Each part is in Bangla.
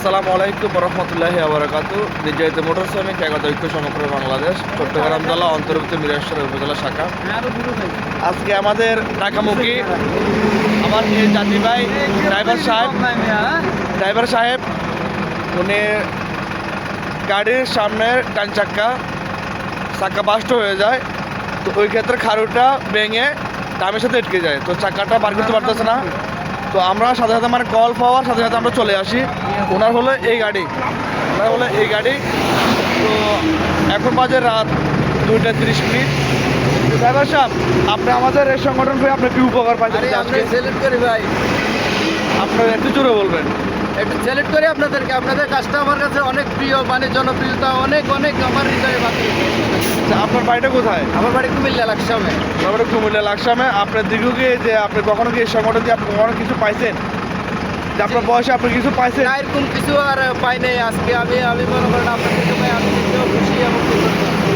আসসালামু আলাইকুম রহমতুল্লাহি আবরাকাতু। নির্যাতিত মোটর শ্রমিক একতা ঐক্য সমগ্র বাংলাদেশ চট্টগ্রাম জেলা অন্তর্ভুক্ত মিরাশ্বর উপজেলা শাখা। আজকে আমাদের ঢাকামুখী আমার এই জাতি ভাই ড্রাইভার সাহেব উনি গাড়ির সামনের ডান চাক্কা বাস্ট হয়ে যায়, তো ওই ক্ষেত্রে খারুটা ভেঙে ডামের সাথে আটকে যায়, তো চাক্কাটা বার করতে পারতেছে না। তো আমরা সাথে সাথে মানে কল পাওয়ার সাথে সাথে আমরা চলে আসি। ওনার হলো এই গাড়ি, তো এখন বাজে রাত 2:30। ড্রাইভার সাহেব, আপনি আমাদের এই সংগঠন হয়ে আপনি কি উপকার পাইছেন? সেলিব্রেট করি ভাই, আপনার একটু জোরে বলবেন। একটু সেলিব্রেট করি আপনাদেরকে। আপনাদের কাজটা আমার কাছে অনেক প্রিয়, মানে জনপ্রিয়তা অনেক অনেক আমার হৃদয়ে বাঁধে। আপনার বাড়িটা কোথায়? আমার বাড়ি কুমিল্লা লাকসামে। আমার বাড়ি কুমিল্লা লাকসামে। আপনার দীর্ঘকে যে আপনি কখনো কি এই সংগঠন দিয়ে আপনি কখনো কিছু পাইছেন, যে আপনার বয়সে আপনি কিছু পাইছেন? না, এরকম কিছু আর পাই নাই। আজকে আমি মনে করেন আপনার থেকে পাই, আমি নিজেও খুশি এবং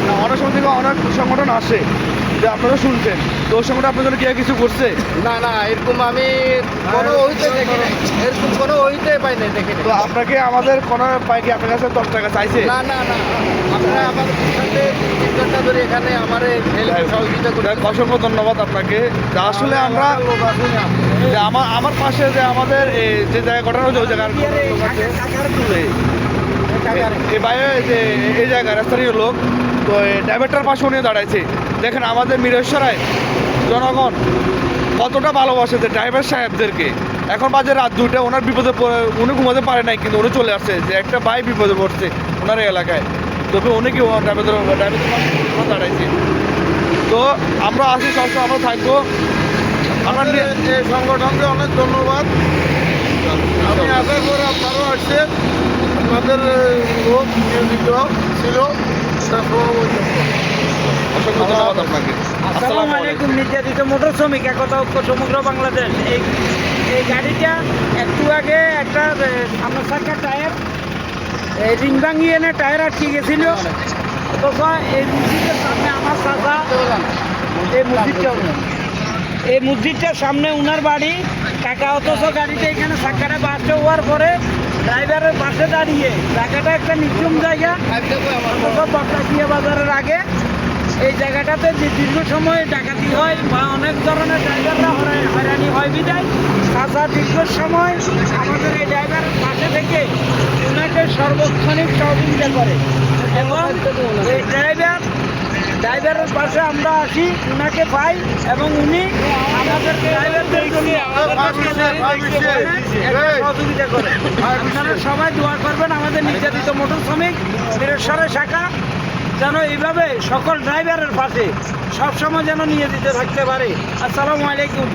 না, অনেক সময় থেকে অনেক সংগঠন আসে যে আপনারা শুনছেন, তো ওই সংগঠন আপনার জন্য কি কিছু করছে? না এরকম আমি কোনো ওইতে দেখি নাই, এরকম কোনো ওইতে পাই নাই, দেখি নাই। তো আপনাকে আমাদের কোনো পাই কি আপনার কাছে 10 টাকা চাইছে? না আপনারা আমার সাথে 3 ঘন্টা ধরে এখানে আমার সহযোগিতা করে। অসংখ্য ধন্যবাদ আপনাকে। আসলে আমরা যে আমার পাশে যে আমাদের যে জায়গাটা রয়েছে ওই জায়গার এই বাইরে যে এই জায়গায় স্থানীয় লোক, তো ড্রাইভারটার পাশে উনি দাঁড়াইছে। দেখেন আমাদের মিরেশ্বরায় জনগণ কতটা ভালোবাসে যে ড্রাইভার সাহেবদেরকে। এখন বাজে রাত 2টা, ওনার বিপদে উনি ঘুমাতে পারে নাই, কিন্তু উনি চলে আসছে যে একটা ভাই বিপদে পড়ছে ওনার এলাকায়, তবে উনি কি ড্রাইভারদের পাশে দাঁড়াইছে। তো আমরা আসি, সবসময় আমরা থাকবো। আমাদের এই সংগঠনকে অনেক ধন্যবাদ। আমি আশা করি আপনারাও আসছেন, আপনাদের লোক নিয়োজিত ছিল। অসংখ্য ধন্যবাদ আপনাকে। আসসালামু আলাইকুম। নির্যাতিত মোটর শ্রমিক একতা ঐক্য সমগ্র বাংলাদেশ। এই গাড়িটা একটু আগে একটা সামনের চাকার টায়ার রিং ভাঙিয়ে এনে টায়ার আটকে গেছিল। অথচ এই মসজিদের সামনে আমার চাচা, এই মসজিদটার সামনে উনার বাড়ি কাকা, অথচ গাড়িটা এখানে চাকাটা বাস্ট হওয়ার পরে ড্রাইভারের পাশে দাঁড়িয়ে, জায়গাটা একটা নির্জম জায়গা, বটলাকিয়া বাজারের আগে। এই জায়গাটাতে যে দীর্ঘ সময় ডাকাতি হয় বা অনেক ধরনের ড্রাইভাররা হয়রানি হয় বিদায় চাচা দীর্ঘ সময় আমাদের এই ড্রাইভারের পাশে থেকে ওনাকে সর্বক্ষণিক সহযোগিতা করে, এবং এই ড্রাইভারের পাশে আমরা আসি, ওনাকে পাই, এবং উনি আমাদেরকে সহযোগিতা করে। আপনারা সবাই দোয়া করবেন আমাদের নির্যাতিত মোটর শ্রমিক মিরেশ্বরের শাখা যেন এইভাবে সকল ড্রাইভারের পাশে সবসময় যেন নিয়োজিত থাকতে পারে। আসসালামু আলাইকুম।